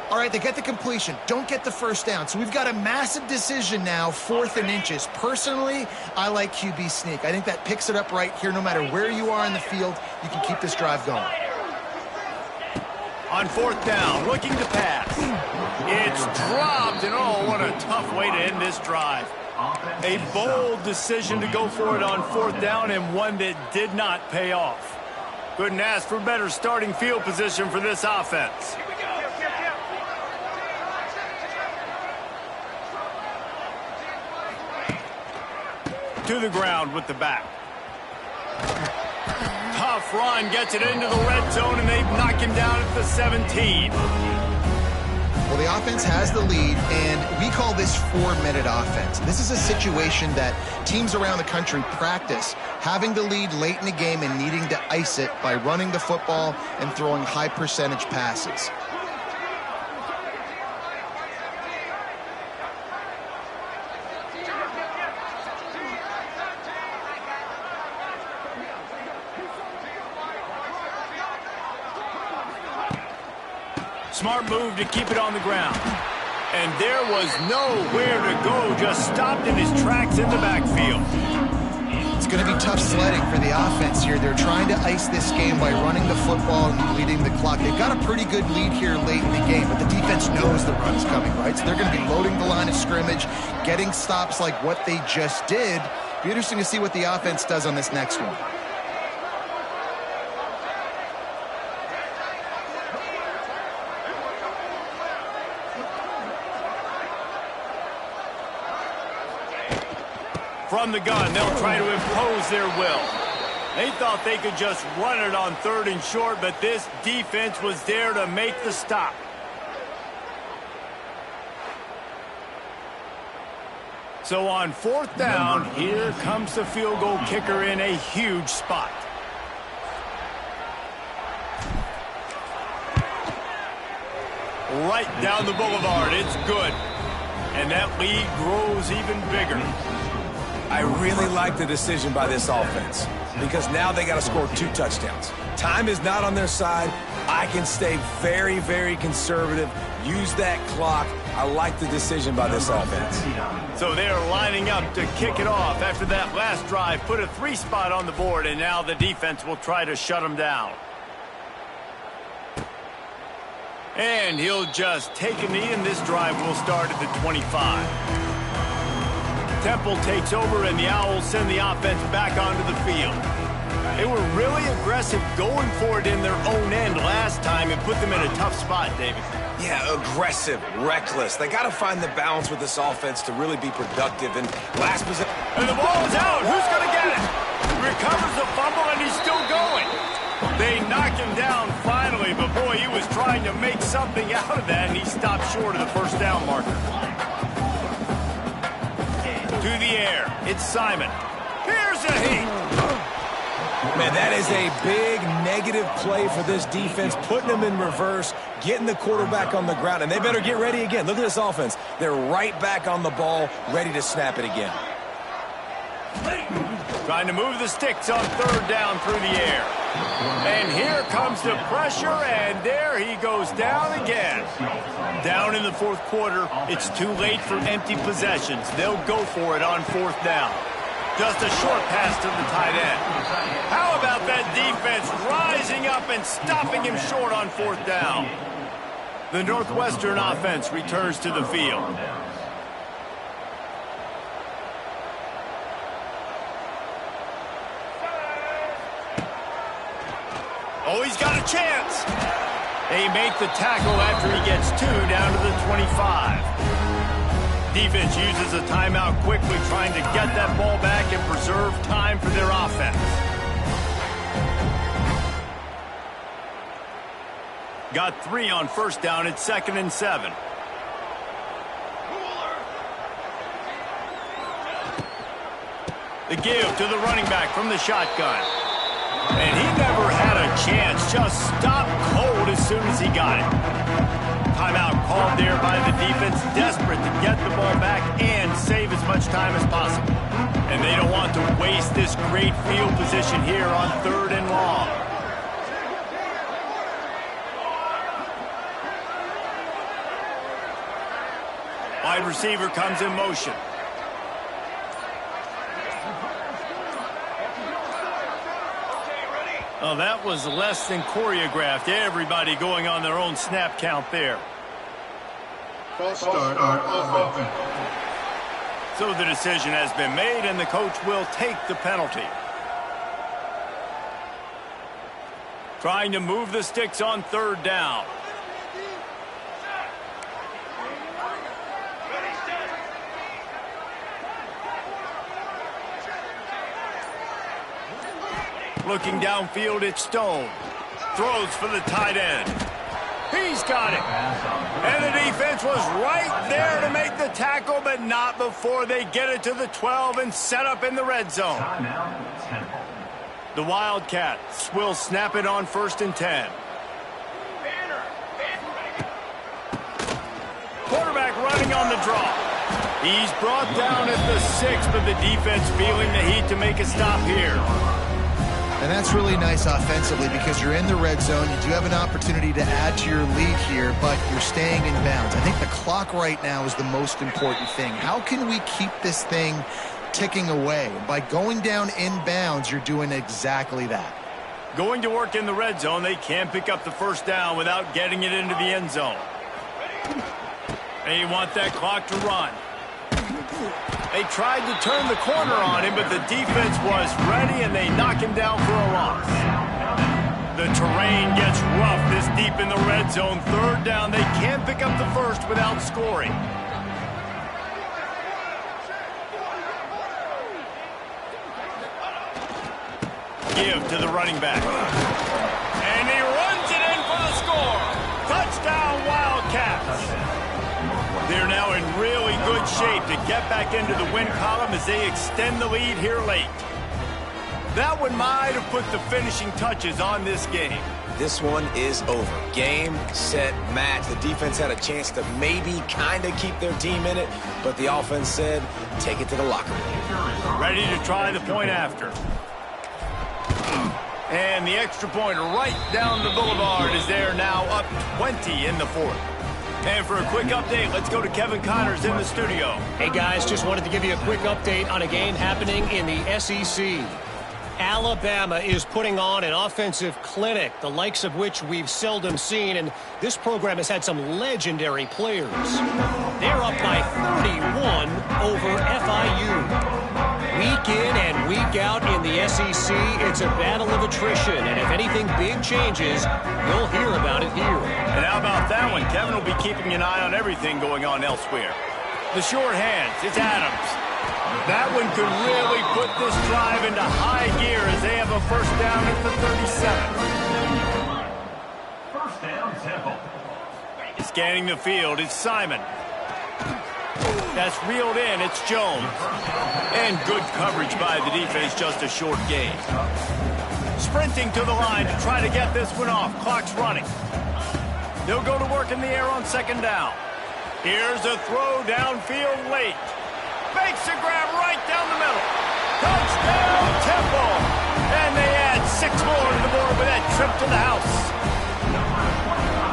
All right, they get the completion. Don't get the first down. So we've got a massive decision now, 4th and inches. Personally, I like QB sneak. I think that picks it up right here. No matter where you are in the field, you can keep this drive going. On 4th down, looking to pass. It's dropped, and oh, what a tough way to end this drive. A bold decision to go for it on 4th down, and one that did not pay off. Couldn't ask for better starting field position for this offense. To the ground with the back. Tough run, gets it into the red zone, and they've knocked him down at the 17. Well, the offense has the lead, and we call this 4-minute offense. This is a situation that teams around the country practice, having the lead late in the game and needing to ice it by running the football and throwing high-percentage passes. Smart move to keep it on the ground. And there was nowhere to go, just stopped in his tracks in the backfield. It's going to be tough sledding for the offense here. They're trying to ice this game by running the football and leading the clock. They've got a pretty good lead here late in the game, but the defense knows the run's coming, right? So they're going to be loading the line of scrimmage, getting stops like what they just did. Be interesting to see what the offense does on this next one. From the gun, they'll try to impose their will. They thought they could just run it on 3rd and short, but this defense was there to make the stop. So on 4th down, here comes the field goal kicker in a huge spot. Right down the boulevard, it's good. And that lead grows even bigger. I really like the decision by this offense because now they got to score 2 touchdowns. Time is not on their side. I can stay very, very conservative, use that clock. I like the decision by this offense. So they're lining up to kick it off after that last drive, put a 3 spot on the board, and now the defense will try to shut them down. And he'll just take a knee, and this drive will start at the 25. Temple takes over, and the Owls send the offense back onto the field. They were really aggressive going for it in their own end last time and put them in a tough spot, David. Yeah, aggressive, reckless. They got to find the balance with this offense to really be productive. And last possession. And the ball is out. Who's going to get it? Recovers the fumble, and he's still going. They knock him down finally, but boy, he was trying to make something out of that, and he stopped short of the first down marker. To the air, it's Simon. Here's a heat. Man, that is a big negative play for this defense, putting them in reverse, getting the quarterback on the ground, and they better get ready again. Look at this offense. They're right back on the ball, ready to snap it again. Trying to move the sticks on 3rd down through the air. And here comes the pressure, and there he goes down again. Down in the 4th quarter, it's too late for empty possessions. They'll go for it on 4th down. Just a short pass to the tight end. How about that defense rising up and stopping him short on 4th down? The Northwestern offense returns to the field. Oh, he's got a chance. They make the tackle after he gets 2 down to the 25. Defense uses a timeout quickly, trying to get that ball back and preserve time for their offense. Got 3 on 1st down. It's 2nd and 7. The give to the running back from the shotgun. And he never had a chance. Just stopped cold as soon as he got it. Timeout called there by the defense, desperate to get the ball back and save as much time as possible. And they don't want to waste this great field position here on 3rd and long. Wide receiver comes in motion. Oh, that was less than choreographed. Everybody going on their own snap count there. Start offense. So the decision has been made, and the coach will take the penalty. Trying to move the sticks on 3rd down. Looking downfield, it's Stone. Throws for the tight end. He's got it. And the defense was right there to make the tackle, but not before they get it to the 12 and set up in the red zone. The Wildcats will snap it on 1st and 10. Quarterback running on the draw. He's brought down at the 6, but the defense feeling the heat to make a stop here. And that's really nice offensively because you're in the red zone. You do have an opportunity to add to your lead here, but you're staying in bounds. I think the clock right now is the most important thing. How can we keep this thing ticking away? By going down in bounds, you're doing exactly that. Going to work in the red zone, they can't pick up the 1st down without getting it into the end zone. They want that clock to run. They tried to turn the corner on him, but the defense was ready, and they knock him down for a loss. The terrain gets rough this deep in the red zone. 3rd down, they can't pick up the 1st without scoring. Give to the running back. And he runs it in for the score. Touchdown, Wildcats. They're now in really good shape to get back into the win column as they extend the lead here late. That one might have put the finishing touches on this game. This one is over. Game, set, match. The defense had a chance to maybe kind of keep their team in it, but the offense said, take it to the locker room. Ready to try the point after. And the extra point right down the boulevard is there now, up 20 in the 4th. And for a quick update, let's go to Kevin Connors in the studio. Hey, guys, just wanted to give you a quick update on a game happening in the SEC. Alabama is putting on an offensive clinic, the likes of which we've seldom seen, and this program has had some legendary players. They're up by 31 over FIU. Week in and week out in the SEC, it's a battle of attrition, and if anything big changes, you'll hear about it here. And how about that one? Kevin will be keeping an eye on everything going on elsewhere. The short hands, it's Adams. That one could really put this drive into high gear as they have a 1st down at the 37. 1st down, Temple. Scanning the field, it's Simon. That's reeled in, it's Jones. And good coverage by the defense, just a short gain. Sprinting to the line to try to get this one off. Clock's running. They'll go to work in the air on 2nd down. Here's a throw downfield late. Makes a grab right down the middle. Touchdown, Temple! And they add 6 more to the board with that trip to the house.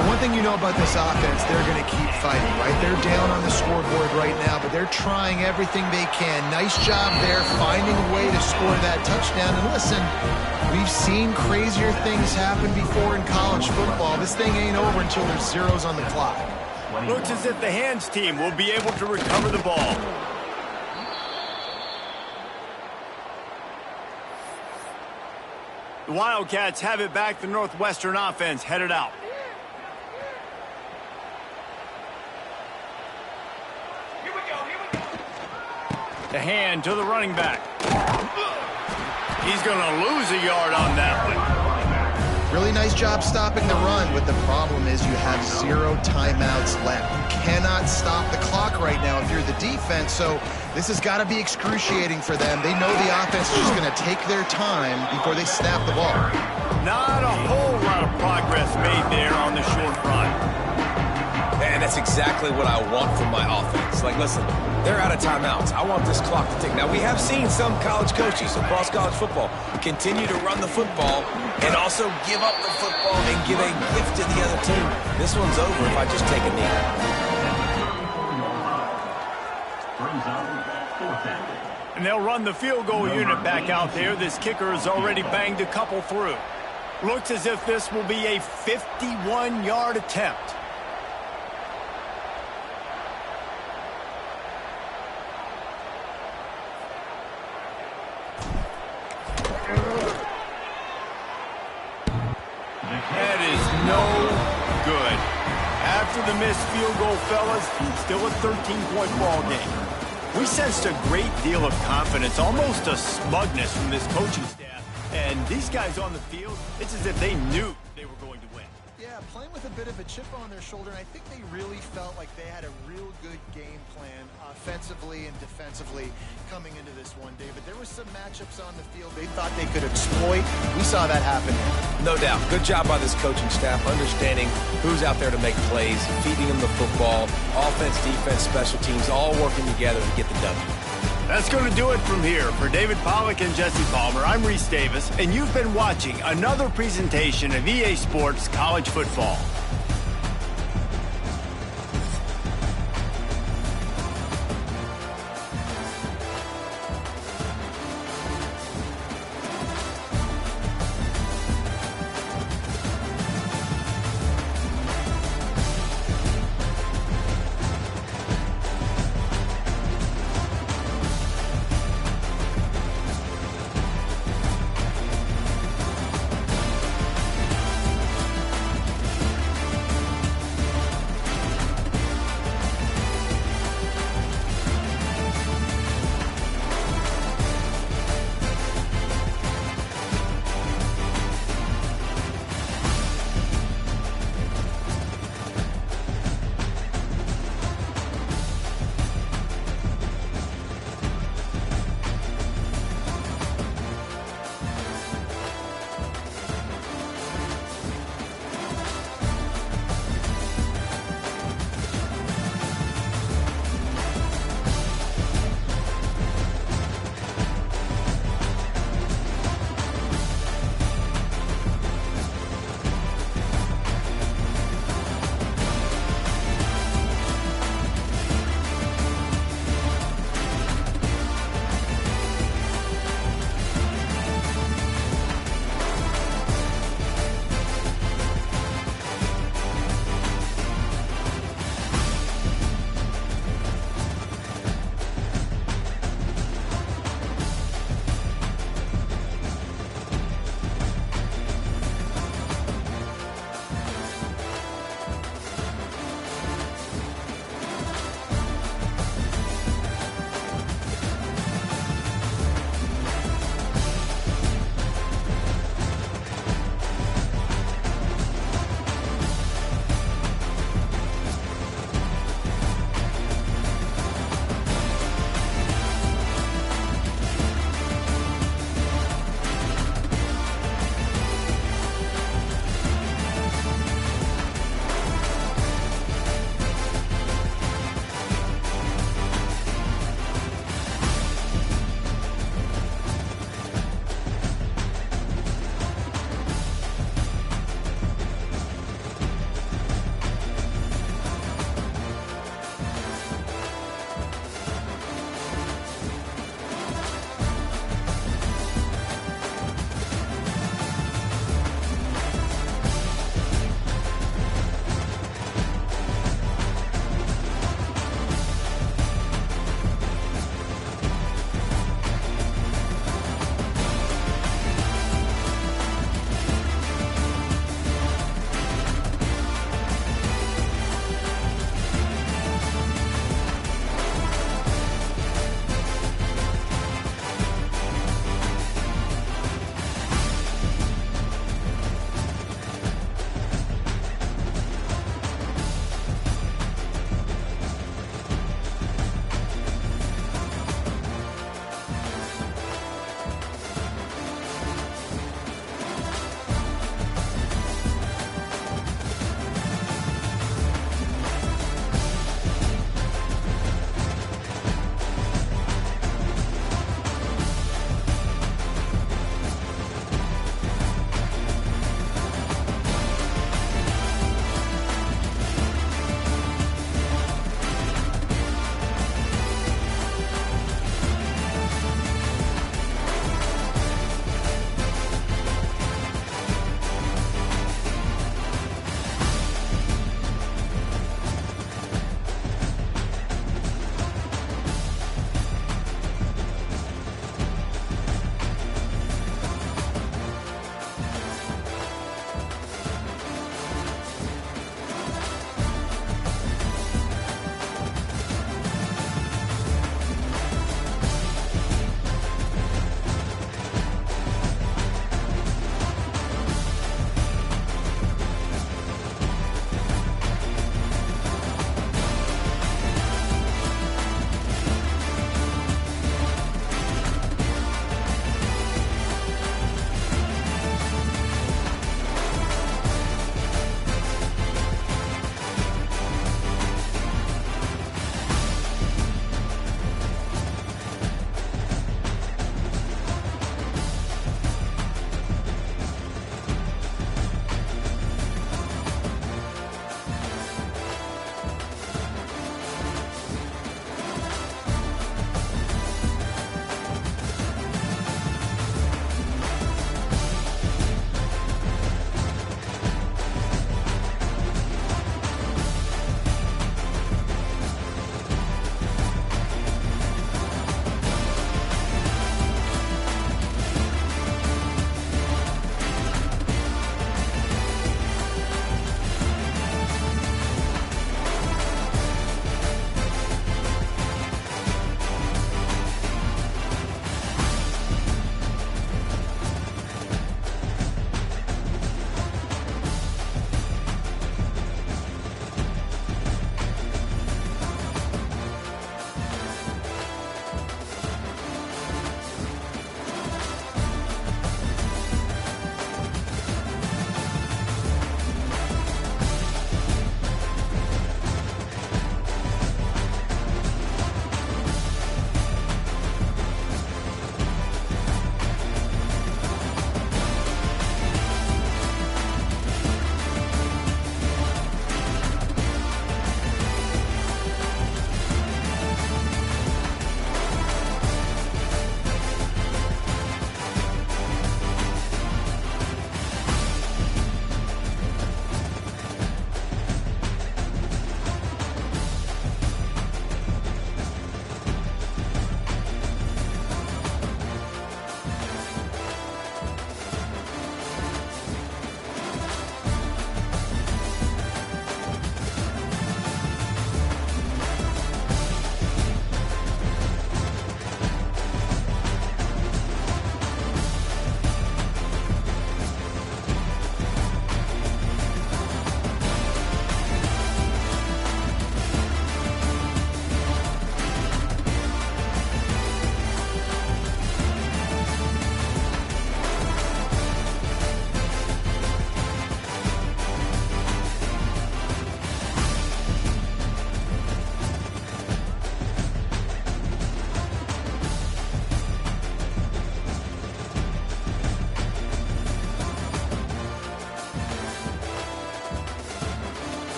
The one thing you know about this offense, they're going to keep fighting, right? They're down on the scoreboard right now, but they're trying everything they can. Nice job there, finding a way to score that touchdown. And listen, we've seen crazier things happen before in college football. This thing ain't over until there's zeros on the clock. Looks as if the hands team will be able to recover the ball. The Wildcats have it back. The Northwestern offense headed out. The hand to the running back. He's going to lose a yard on that one. Really nice job stopping the run, but the problem is you have 0 timeouts left. You cannot stop the clock right now if you're the defense, so this has got to be excruciating for them. They know the offense is just going to take their time before they snap the ball. Not a whole lot of progress made there on the short run. And that's exactly what I want from my offense. Like, listen, they're out of timeouts. I want this clock to tick. Now, we have seen some college coaches across college football continue to run the football and also give up the football and give a gift to the other team. This one's over if I just take a knee. And they'll run the field goal unit back out there. This kicker has already banged a couple through. Looks as if this will be a 51-yard attempt. That is no good. After the missed field goal, fellas, still a 13-point ball game. We sensed a great deal of confidence, almost a smugness from this coaching staff. And these guys on the field, it's as if they knew they were going to win. Yeah, playing with a bit of a chip on their shoulder, and I think they really felt like they had a real good game plan offensively and defensively coming into this one, David. There were some matchups on the field they thought they could exploit. We saw that happen. No doubt. Good job by this coaching staff, understanding who's out there to make plays, feeding them the football, offense, defense, special teams, all working together to get the W. That's going to do it from here. For David Pollack and Jesse Palmer, I'm Reese Davis, and you've been watching another presentation of EA Sports College Football.